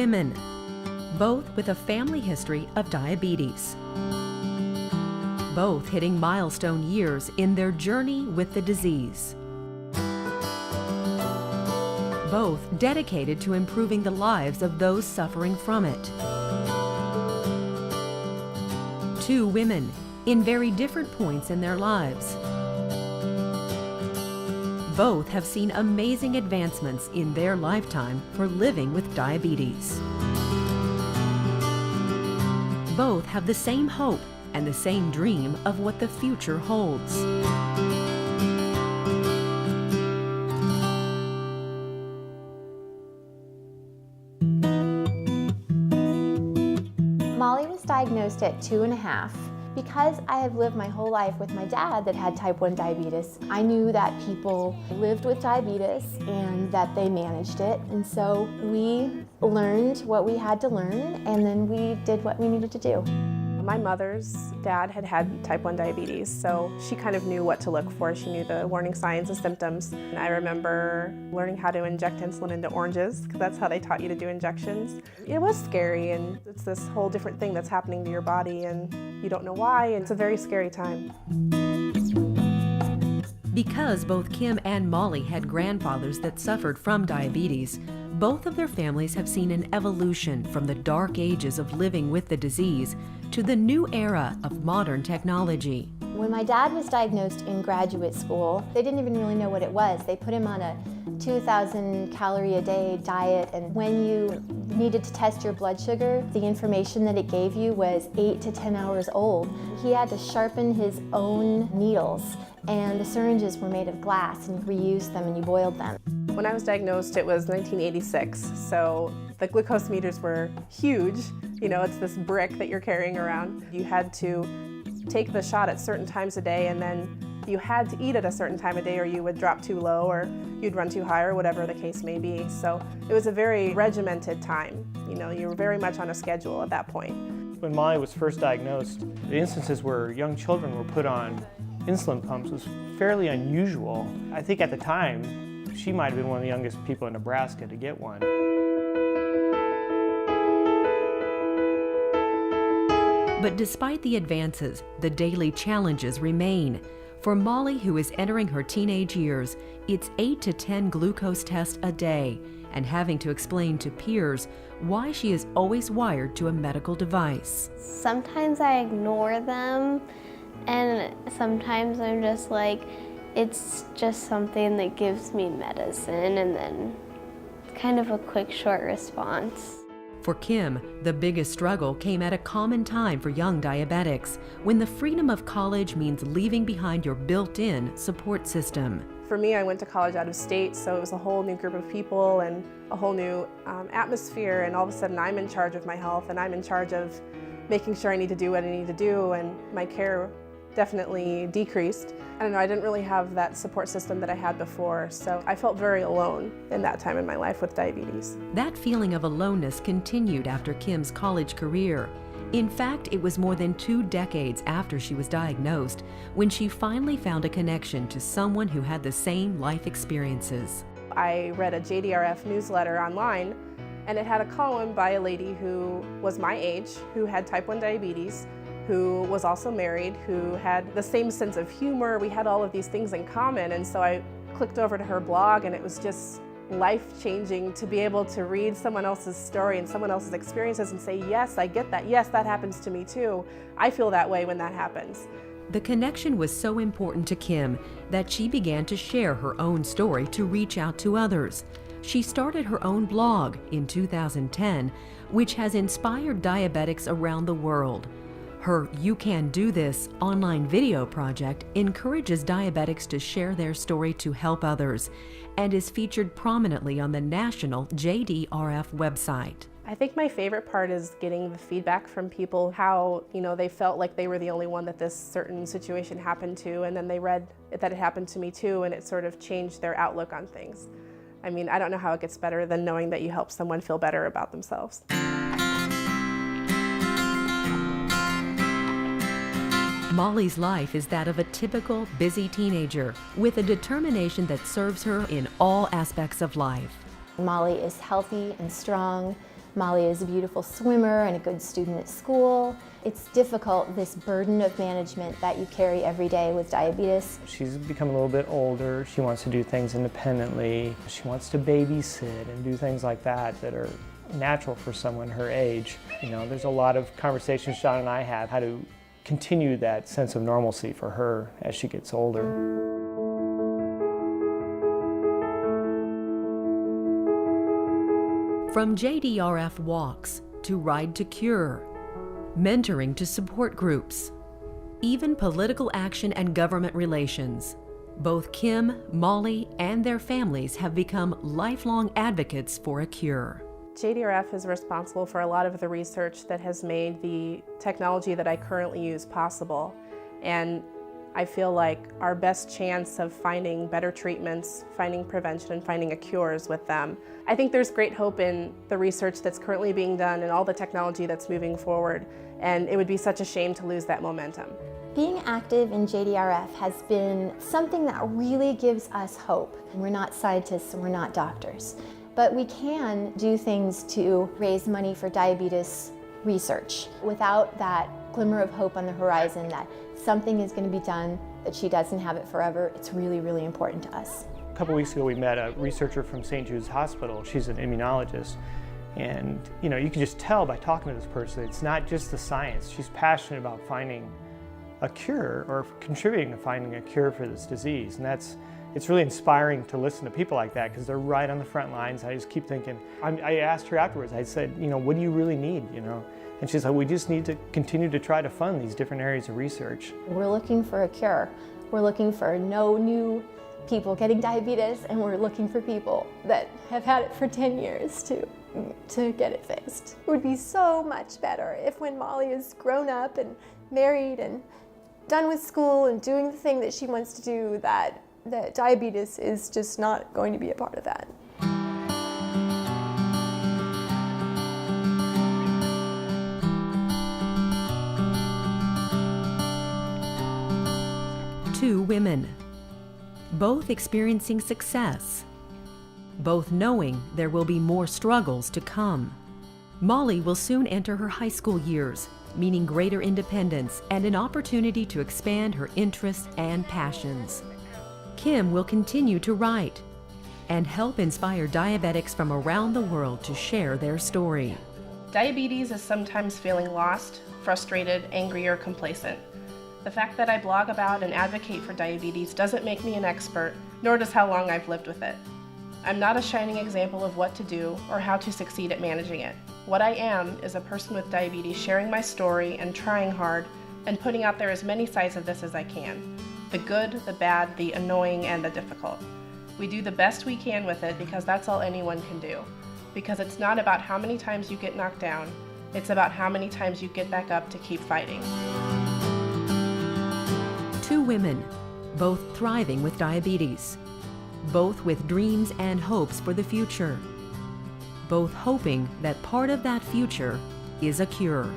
women, both with a family history of diabetes. Both hitting milestone years in their journey with the disease. Both dedicated to improving the lives of those suffering from it. Two women in very different points in their lives. Both have seen amazing advancements in their lifetime for living with diabetes. Both have the same hope and the same dream of what the future holds. Molly was diagnosed at 2.5. Because I have lived my whole life with my dad that had type 1 diabetes, I knew that people lived with diabetes and that they managed it. And so we learned what we had to learn, and then we did what we needed to do. My mother's dad had type 1 diabetes, so she kind of knew what to look for. She knew the warning signs and symptoms. And I remember learning how to inject insulin into oranges, because that's how they taught you to do injections. It was scary, and it's this whole different thing that's happening to your body, and you don't know why, and it's a very scary time. Because both Kim and Molly had grandfathers that suffered from diabetes, both of their families have seen an evolution from the dark ages of living with the disease to the new era of modern technology. When my dad was diagnosed in graduate school, they didn't even really know what it was. They put him on a 2,000 calorie a day diet, and when you needed to test your blood sugar, the information that it gave you was 8 to 10 hours old. He had to sharpen his own needles, and the syringes were made of glass, and you reused them and you boiled them. When I was diagnosed, it was 1986, so the glucose meters were huge. You know, it's this brick that you're carrying around. You had to take the shot at certain times a day, and then you had to eat at a certain time of day or you would drop too low or you'd run too high or whatever the case may be. So it was a very regimented time. You know, you were very much on a schedule at that point. When Molly was first diagnosed, the instances where young children were put on insulin pumps was fairly unusual. I think at the time, she might have been one of the youngest people in Nebraska to get one. But despite the advances, the daily challenges remain. For Molly, who is entering her teenage years, it's 8 to 10 glucose tests a day, and having to explain to peers why she is always wired to a medical device. Sometimes I ignore them, and sometimes I'm just like, it's just something that gives me medicine, and then kind of a quick, short response. For Kim, the biggest struggle came at a common time for young diabetics, when the freedom of college means leaving behind your built-in support system. For me, I went to college out of state, so it was a whole new group of people and a whole new atmosphere, and all of a sudden I'm in charge of my health, and I'm in charge of making sure I need to do what I need to do, and my care definitely decreased. I don't know, I didn't really have that support system that I had before, so I felt very alone in that time in my life with diabetes. That feeling of aloneness continued after Kim's college career. In fact, it was more than 2 decades after she was diagnosed when she finally found a connection to someone who had the same life experiences. I read a JDRF newsletter online, and it had a column by a lady who was my age, who had type 1 diabetes, who was also married, who had the same sense of humor. We had all of these things in common, and so I clicked over to her blog, and it was just life-changing to be able to read someone else's story and someone else's experiences and say, yes, I get that. Yes, that happens to me too. I feel that way when that happens. The connection was so important to Kim that she began to share her own story to reach out to others. She started her own blog in 2010, which has inspired diabetics around the world. Her You Can Do This online video project encourages diabetics to share their story to help others and is featured prominently on the national JDRF website. I think my favorite part is getting the feedback from people, how they felt like they were the only one that this certain situation happened to, and then they read that it happened to me too, and it sort of changed their outlook on things. I mean, I don't know how it gets better than knowing that you help someone feel better about themselves. Molly's life is that of a typical busy teenager with a determination that serves her in all aspects of life. Molly is healthy and strong. Molly is a beautiful swimmer and a good student at school. It's difficult, this burden of management that you carry every day with diabetes. She's become a little bit older. She wants to do things independently. She wants to babysit and do things like that that are natural for someone her age. You know, there's a lot of conversations Sean and I have how to continue that sense of normalcy for her as she gets older. From JDRF walks to Ride to Cure, mentoring to support groups, even political action and government relations, both Kim, Molly, and their families have become lifelong advocates for a cure. JDRF is responsible for a lot of the research that has made the technology that I currently use possible. And I feel like our best chance of finding better treatments, finding prevention, and finding a cure is with them. I think there's great hope in the research that's currently being done and all the technology that's moving forward, and it would be such a shame to lose that momentum. Being active in JDRF has been something that really gives us hope. We're not scientists and we're not doctors, but we can do things to raise money for diabetes research. Without that glimmer of hope on the horizon that something is going to be done, that she doesn't have it forever, it's really, really important to us. A couple weeks ago we met a researcher from St. Jude's Hospital. She's an immunologist. And you know, you can just tell by talking to this person, it's not just the science. She's passionate about finding a cure or contributing to finding a cure for this disease. And it's really inspiring to listen to people like that because they're right on the front lines. I just keep thinking, I asked her afterwards, I said, you know, what do you really need, you know? And she's like, we just need to continue to try to fund these different areas of research. We're looking for a cure. We're looking for no new people getting diabetes, and we're looking for people that have had it for 10 years to get it fixed. It would be so much better if when Molly is grown up and married and done with school and doing the thing that she wants to do, that diabetes is just not going to be a part of that. Two women, both experiencing success, both knowing there will be more struggles to come. Molly will soon enter her high school years, meaning greater independence and an opportunity to expand her interests and passions. Kim will continue to write and help inspire diabetics from around the world to share their story. Diabetes is sometimes feeling lost, frustrated, angry, or complacent. The fact that I blog about and advocate for diabetes doesn't make me an expert, nor does how long I've lived with it. I'm not a shining example of what to do or how to succeed at managing it. What I am is a person with diabetes sharing my story and trying hard and putting out there as many sides of this as I can. The good, the bad, the annoying, and the difficult. We do the best we can with it because that's all anyone can do. Because it's not about how many times you get knocked down, it's about how many times you get back up to keep fighting. Two women, both thriving with diabetes, both with dreams and hopes for the future, both hoping that part of that future is a cure.